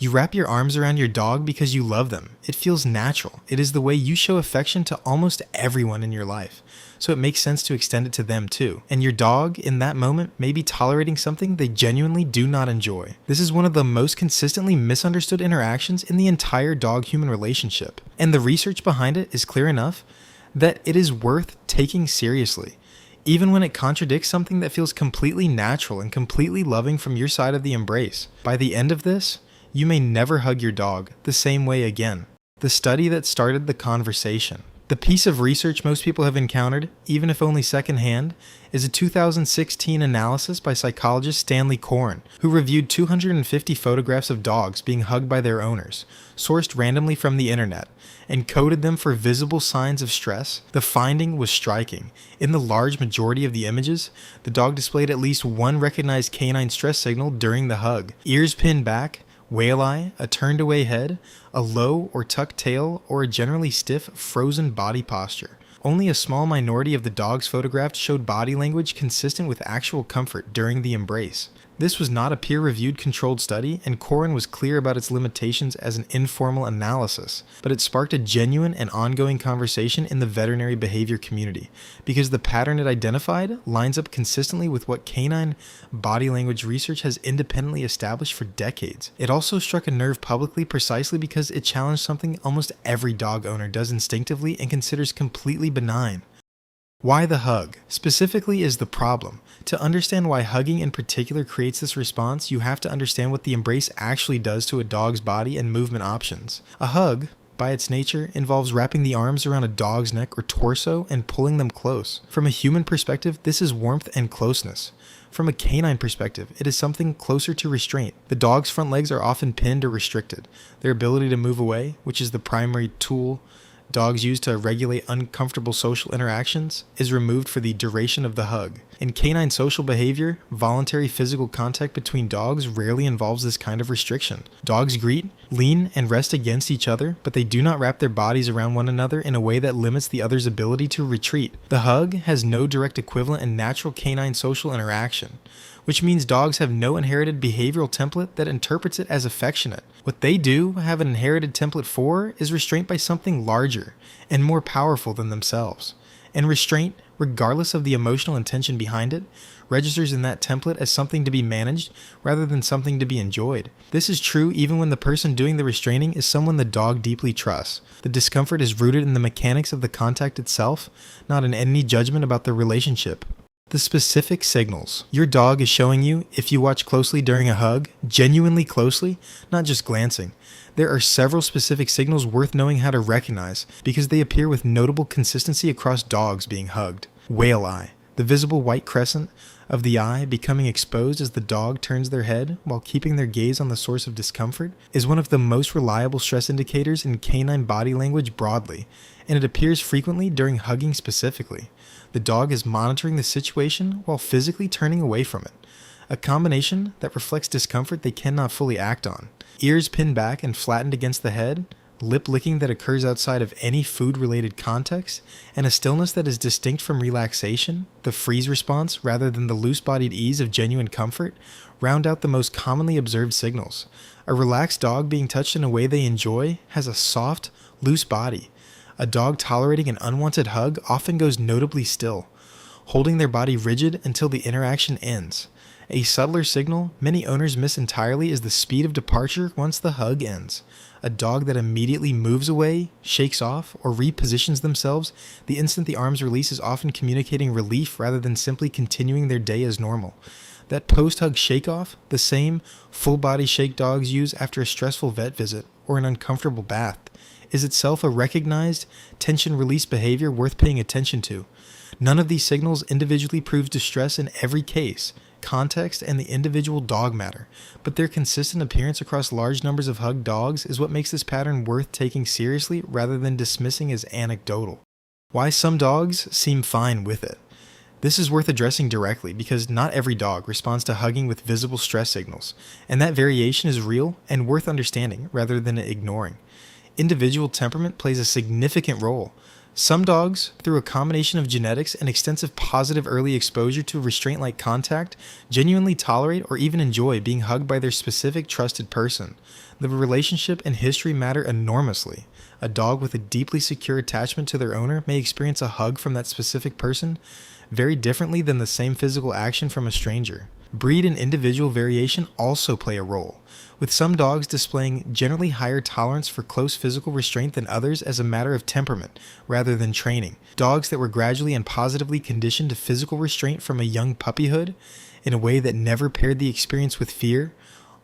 You wrap your arms around your dog because you love them. It feels natural. It is the way you show affection to almost everyone in your life. So it makes sense to extend it to them too. And your dog, in that moment, may be tolerating something they genuinely do not enjoy. This is one of the most consistently misunderstood interactions in the entire dog-human relationship. And the research behind it is clear enough that it is worth taking seriously. Even when it contradicts something that feels completely natural and completely loving from your side of the embrace. By the end of this, you may never hug your dog the same way again. The study that started the conversation. The piece of research most people have encountered, even if only secondhand, is a 2016 analysis by psychologist Stanley Coren, who reviewed 250 photographs of dogs being hugged by their owners, sourced randomly from the internet, and coded them for visible signs of stress. The finding was striking. In the large majority of the images, the dog displayed at least one recognized canine stress signal during the hug. Ears pinned back, whale eye, a turned away head, a low or tucked tail, or a generally stiff, frozen body posture. Only a small minority of the dogs photographed showed body language consistent with actual comfort during the embrace. This was not a peer-reviewed controlled study, and Coren was clear about its limitations as an informal analysis, but it sparked a genuine and ongoing conversation in the veterinary behavior community, because the pattern it identified lines up consistently with what canine body language research has independently established for decades. It also struck a nerve publicly precisely because it challenged something almost every dog owner does instinctively and considers completely benign. Why the hug, specifically, is the problem. To understand why hugging in particular creates this response, you have to understand what the embrace actually does to a dog's body and movement options. A hug, by its nature, involves wrapping the arms around a dog's neck or torso and pulling them close. From a human perspective, this is warmth and closeness. From a canine perspective, it is something closer to restraint. The dog's front legs are often pinned or restricted. Their ability to move away, which is the primary tool dogs use to regulate uncomfortable social interactions, is removed for the duration of the hug. In canine social behavior, voluntary physical contact between dogs rarely involves this kind of restriction. Dogs greet, lean, and rest against each other, but they do not wrap their bodies around one another in a way that limits the other's ability to retreat. The hug has no direct equivalent in natural canine social interaction, which means dogs have no inherited behavioral template that interprets it as affectionate. What they do have an inherited template for is restraint by something larger and more powerful than themselves. And restraint, regardless of the emotional intention behind it, registers in that template as something to be managed rather than something to be enjoyed. This is true even when the person doing the restraining is someone the dog deeply trusts. The discomfort is rooted in the mechanics of the contact itself, not in any judgment about the relationship. The specific signals your dog is showing you if you watch closely during a hug, genuinely closely, not just glancing. There are several specific signals worth knowing how to recognize because they appear with notable consistency across dogs being hugged. Whale eye, the visible white crescent of the eye becoming exposed as the dog turns their head while keeping their gaze on the source of discomfort, is one of the most reliable stress indicators in canine body language broadly, and it appears frequently during hugging specifically. The dog is monitoring the situation while physically turning away from it, a combination that reflects discomfort they cannot fully act on. Ears pinned back and flattened against the head, lip licking that occurs outside of any food-related context, and a stillness that is distinct from relaxation, the freeze response rather than the loose-bodied ease of genuine comfort, round out the most commonly observed signals. A relaxed dog being touched in a way they enjoy has a soft, loose body. A dog tolerating an unwanted hug often goes notably still, holding their body rigid until the interaction ends. A subtler signal many owners miss entirely is the speed of departure once the hug ends. A dog that immediately moves away, shakes off, or repositions themselves the instant the arms release is often communicating relief rather than simply continuing their day as normal. That post-hug shake-off, the same full-body shake dogs use after a stressful vet visit or an uncomfortable bath, is itself a recognized tension release behavior worth paying attention to. None of these signals individually proves distress in every case. Context and the individual dog matter, but their consistent appearance across large numbers of hugged dogs is what makes this pattern worth taking seriously rather than dismissing as anecdotal. Why some dogs seem fine with it. This is worth addressing directly because not every dog responds to hugging with visible stress signals, and that variation is real and worth understanding rather than ignoring. Individual temperament plays a significant role. Some dogs, through a combination of genetics and extensive positive early exposure to restraint-like contact, genuinely tolerate or even enjoy being hugged by their specific trusted person. The relationship and history matter enormously. A dog with a deeply secure attachment to their owner may experience a hug from that specific person very differently than the same physical action from a stranger. Breed and individual variation also play a role, with some dogs displaying generally higher tolerance for close physical restraint than others as a matter of temperament rather than training. Dogs that were gradually and positively conditioned to physical restraint from a young puppyhood in a way that never paired the experience with fear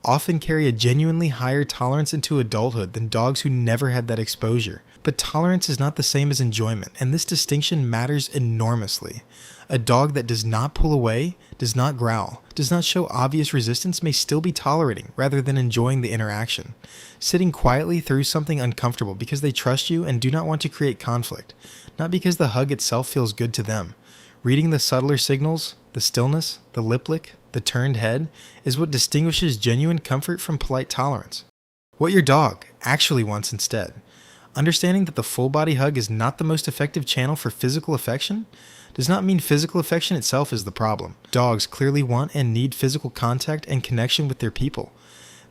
often carry a genuinely higher tolerance into adulthood than dogs who never had that exposure. But tolerance is not the same as enjoyment, and this distinction matters enormously. A dog that does not pull away, does not growl, does not show obvious resistance may still be tolerating rather than enjoying the interaction, sitting quietly through something uncomfortable because they trust you and do not want to create conflict, not because the hug itself feels good to them. Reading the subtler signals, the stillness, the lip lick, the turned head, is what distinguishes genuine comfort from polite tolerance. What your dog actually wants instead. Understanding that the full body hug is not the most effective channel for physical affection does not mean physical affection itself is the problem. Dogs clearly want and need physical contact and connection with their people.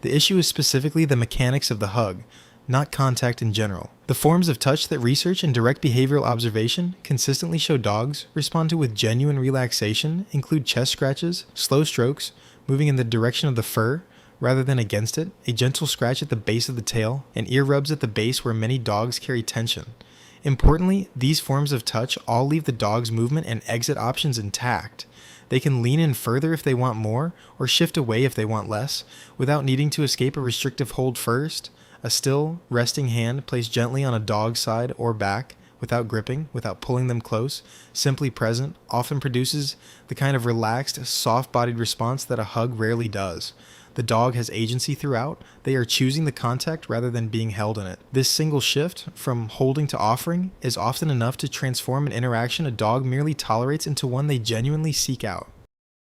The issue is specifically the mechanics of the hug, not contact in general. The forms of touch that research and direct behavioral observation consistently show dogs respond to with genuine relaxation include chest scratches, slow strokes, moving in the direction of the fur rather than against it, a gentle scratch at the base of the tail, and ear rubs at the base where many dogs carry tension. Importantly, these forms of touch all leave the dog's movement and exit options intact. They can lean in further if they want more, or shift away if they want less, without needing to escape a restrictive hold first. A still, resting hand placed gently on a dog's side or back, without gripping, without pulling them close, simply present, often produces the kind of relaxed, soft-bodied response that a hug rarely does. The dog has agency throughout. They are choosing the contact rather than being held in it. This single shift, from holding to offering, is often enough to transform an interaction a dog merely tolerates into one they genuinely seek out.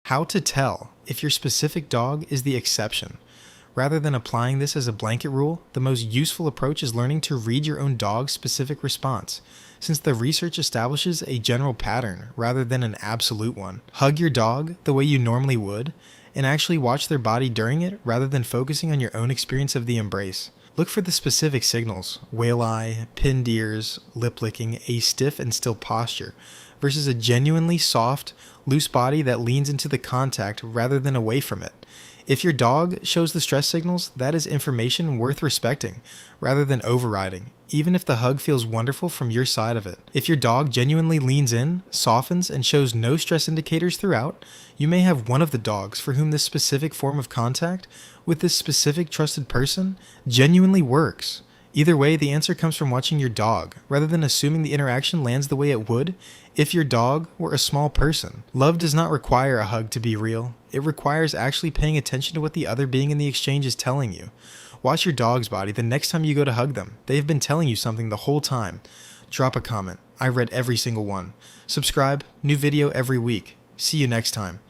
How to tell if your specific dog is the exception. Rather than applying this as a blanket rule, the most useful approach is learning to read your own dog's specific response, since the research establishes a general pattern rather than an absolute one. Hug your dog the way you normally would, and actually watch their body during it rather than focusing on your own experience of the embrace. Look for the specific signals: whale eye, pinned ears, lip licking, a stiff and still posture, versus a genuinely soft, loose body that leans into the contact rather than away from it. If your dog shows the stress signals, that is information worth respecting, rather than overriding, even if the hug feels wonderful from your side of it. If your dog genuinely leans in, softens, and shows no stress indicators throughout, you may have one of the dogs for whom this specific form of contact, with this specific trusted person, genuinely works. Either way, the answer comes from watching your dog, rather than assuming the interaction lands the way it would if your dog were a small person. Love does not require a hug to be real. It requires actually paying attention to what the other being in the exchange is telling you. Watch your dog's body the next time you go to hug them. They have been telling you something the whole time. Drop a comment. I read every single one. Subscribe. New video every week. See you next time.